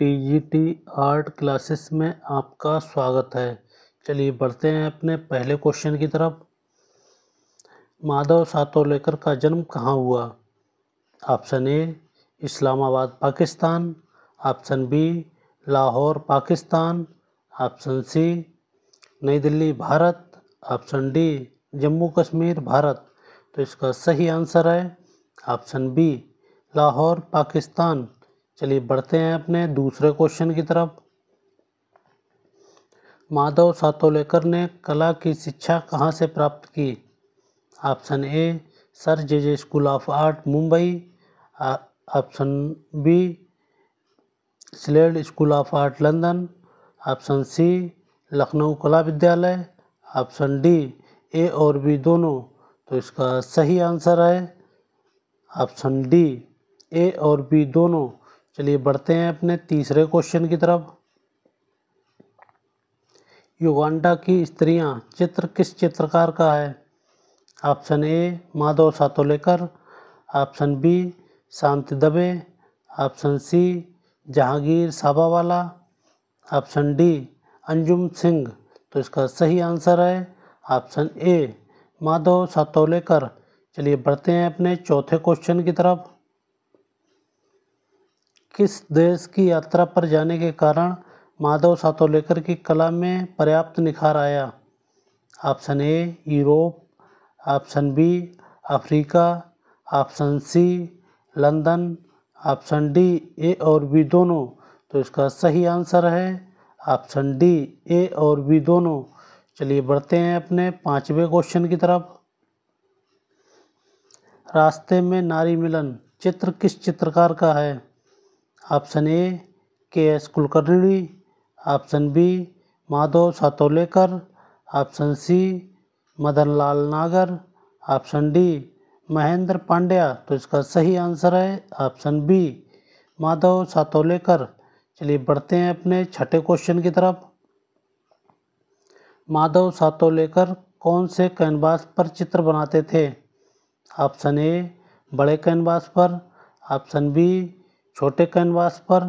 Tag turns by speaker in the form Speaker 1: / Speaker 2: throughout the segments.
Speaker 1: TGT art classes में आपका स्वागत है। चलिए बढ़ते हैं अपने पहले क्वेश्चन की तरफ। माधव सातोलेकर का जन्म कहाँ हुआ? Option A Islamabad Pakistan, option B Lahore Pakistan, option C नई दिल्ली भारत, ऑप्शन डी जम्मू कश्मीर भारत। तो इसका सही आंसर है ऑप्शन बी लाहौर पाकिस्तान। चलिए बढ़ते हैं अपने दूसरे क्वेश्चन की तरफ। माधव सातोलेकर ने कला की शिक्षा कहाँ से प्राप्त की? Option A sir J school of art Mumbai, option B Slade school of art London, option C Lucknow कला विद्यालय, ऑप्शन डी ए और बी दोनों। तो इसका सही आंसर है ऑप्शन डी ए और बी दोनों। चलिए बढ़ते हैं अपने तीसरे क्वेश्चन की तरफ। युगांडा की स्त्रियां चित्र किस चित्रकार का है? Option A Madhav Satolekar, option B Shanti Dave, option C Jehangir Sabavala, option D Anjum Singh. तो इसका सही आंसर है ऑप्शन ए माधव सातोलेकर। चलिए बढ़ते हैं अपने चौथे क्वेश्चन की तरफ। किस देश की यात्रा पर जाने के कारण माधव सातोलेकर की कला में पर्याप्त निखार आया? Option A Europe, option B Africa, option C London, option D A और बी दोनों। तो इसका सही आंसर है ऑप्शन डी ए और बी दोनों। चलिए बढ़ते हैं अपने पांचवें क्वेश्चन की तरफ। रास्ते में नारी मिलन चित्र किस चित्रकार का है? Option A K S Kulkarni, option B Madhav Satolekar, option C Madanlal Nagar, option D Mahendra Pandya. तो इसका सही आंसर है ऑप्शन बी माधव सातोलेकर। चलिए बढ़ते हैं अपने छठे क्वेश्चन की तरफ। माधव सातोलेकर कौन से कैनवास पर चित्र बनाते थे? ऑप्शन ए बड़े कैनवास पर, ऑप्शन बी छोटे कैनवास पर,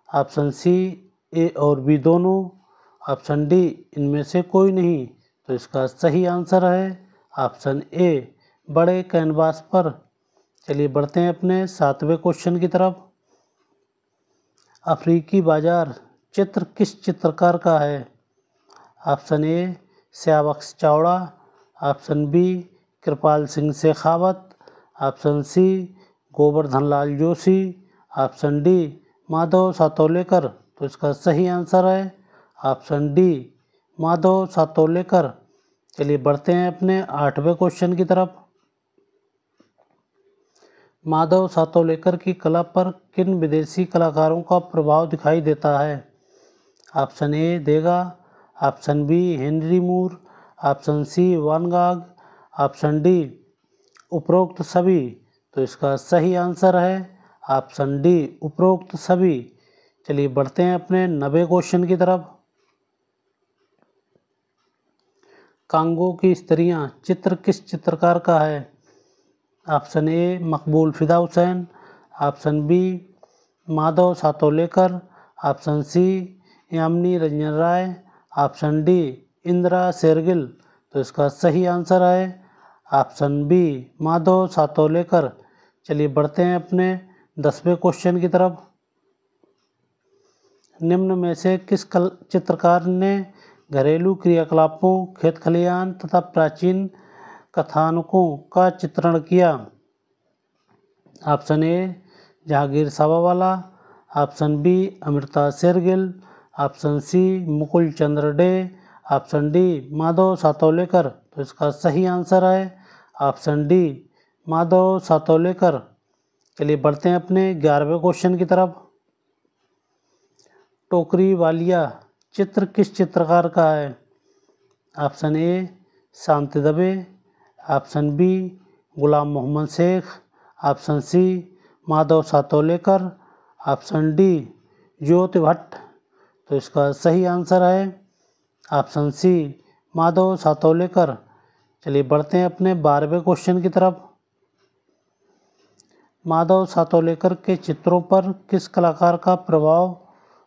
Speaker 1: ऑप्शन सी ए और बी दोनों, ऑप्शन डी इनमें से कोई नहीं। तो इसका सही आंसर है ऑप्शन ए बड़े कैनवास पर। चलिए बढ़ते हैं अपने सातवें क्वेश्चन की तरफ। अफ्रीकी बाजार चित्र किस चित्रकार का है? Option A Shiavax Chavda, option B Kripal Singh Shekhawat, option C Govardhan Lal Joshi, option D Madhav Satolekar. तो इसका सही आंसर है ऑप्शन डी माधव सातोलेकर। चलिए बढ़ते हैं अपने आठवें क्वेश्चन की तरफ। माधव सातोलेकर की कला पर किन विदेशी कलाकारों का प्रभाव दिखाई देता है? ऑप्शन ए देगा, ऑप्शन बी हेनरी मूर, ऑप्शन सी वान गाग, ऑप्शन डी उपरोक्त सभी। तो इसका सही आंसर है ऑप्शन डी उपरोक्त सभी। चलिए बढ़ते हैं अपने 90वें क्वेश्चन की तरफ। कांगो की स्त्रियां चित्र किस चित्रकार का है? Option A Maqbool Fida Husain, option B Madhav Satolekar, option C Yamini Ranjan Roy, option D Indira Shergil. तो इसका सही आंसर है ऑप्शन बी माधव सातोलेकर। चलिए बढ़ते हैं अपने 10वें क्वेश्चन की तरफ। निम्न में से किस चित्रकार ने घरेलू क्रियाकलापों, खेत खलिहान तथा प्राचीन कथानकों का चित्रण किया? Option A Jehangir Sabavala, option B Amrita Shergil, option C Mukul Chandra Dey, option D Madhav Satolekar. तो इसका सही आंसर है ऑप्शन डी माधव सातोलेकर। चलिए बढ़ते हैं अपने 11वें क्वेश्चन की तरफ। टोकरी वालिया चित्र किस चित्रकार का है? Option A Shanti Dave, option B Ghulam Mohammed Sheikh, option C Madhav Satolekar, option D Jyoti Bhatt. तो इसका सही आंसर है ऑप्शन सी माधव सातोलेकर। चलिए बढ़ते हैं अपने 12वें क्वेश्चन की तरफ। माधव सातोलेकर के चित्रों पर किस कलाकार का प्रभाव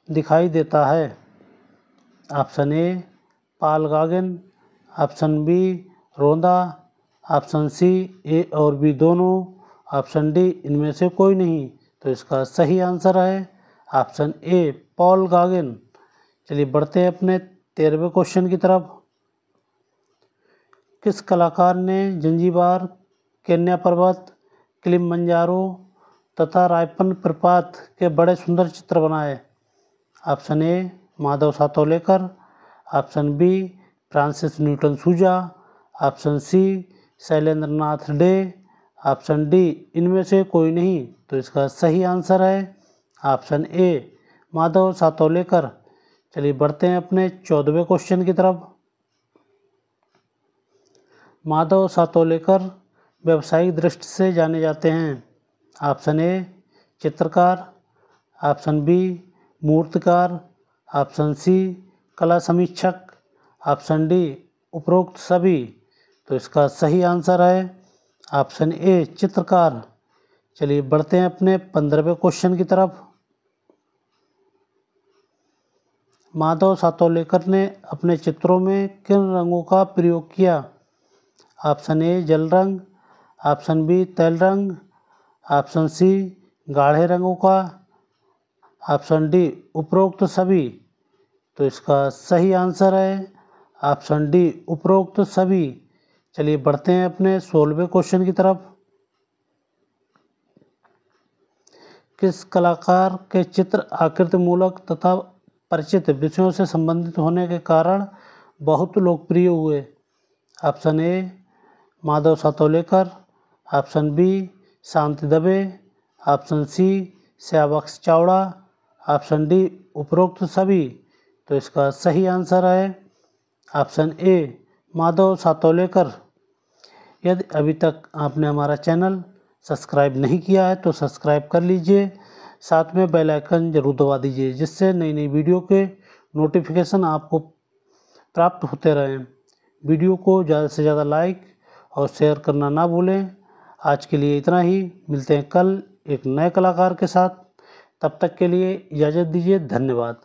Speaker 1: दिखाई देता है? Option A Paul Gauguin, option B रोंदा, ऑप्शन सी ए और बी दोनों, ऑप्शन डी इनमें से कोई नहीं। तो इसका सही आंसर है ऑप्शन ए पॉल गागन। चलिए बढ़ते हैं अपने 13वें क्वेश्चन की तरफ। किस कलाकार ने जंजीबार, केन्या पर्वत, किलिमंजारो तथा रायपन प्रपात के बड़े सुंदर चित्र बनाए? Option A Madhav Satolekar, option B Francis Newton Souza, option C Shailendra Nath Dey, option D इनमें से कोई नहीं। तो इसका सही आंसर है ऑप्शन ए माधव सातोलेकर। चलिए बढ़ते हैं अपने 14वें क्वेश्चन की तरफ। माधव सातोलेकर व्यावसायिक दृष्टि से जाने जाते हैं? ऑप्शन ए चित्रकार, ऑप्शन बी मूर्तिकार, ऑप्शन सी कला समीक्षक, ऑप्शन डी उपरोक्त सभी। तो इसका सही आंसर है ऑप्शन ए चित्रकार। चलिए बढ़ते हैं अपने 15वें क्वेश्चन की तरफ। माधव सातोलेकर ने अपने चित्रों में किन रंगों का प्रयोग किया? ऑप्शन ए जल रंग, ऑप्शन बी तैल रंग, ऑप्शन सी गाढ़े रंगों का, ऑप्शन डी उपरोक्त सभी। तो इसका सही आंसर है ऑप्शन डी उपरोक्त सभी। चलिए बढ़ते हैं अपने 16वें क्वेश्चन की तरफ। किस कलाकार के चित्र आकृति मूलक तथा परिचित विषयों से संबंधित होने के कारण बहुत लोकप्रिय हुए? Option A Madhav Satolekar, option B Shanti Dave, option C Shiavax Chavda, option D उपरोक्त सभी। तो इसका सही आंसर है ऑप्शन ए माधव सातोलेकर। यदि अभी तक आपने हमारा चैनल सब्सक्राइब नहीं किया है तो सब्सक्राइब कर लीजिए, साथ में बेल आइकन जरूर दबा दीजिए जिससे नई नई वीडियो के नोटिफिकेशन आपको प्राप्त होते रहें। वीडियो को ज़्यादा से ज़्यादा लाइक और शेयर करना ना भूलें। आज के लिए इतना ही, मिलते हैं कल एक नए कलाकार के साथ। तब तक के लिए इजाज़त दीजिए, धन्यवाद।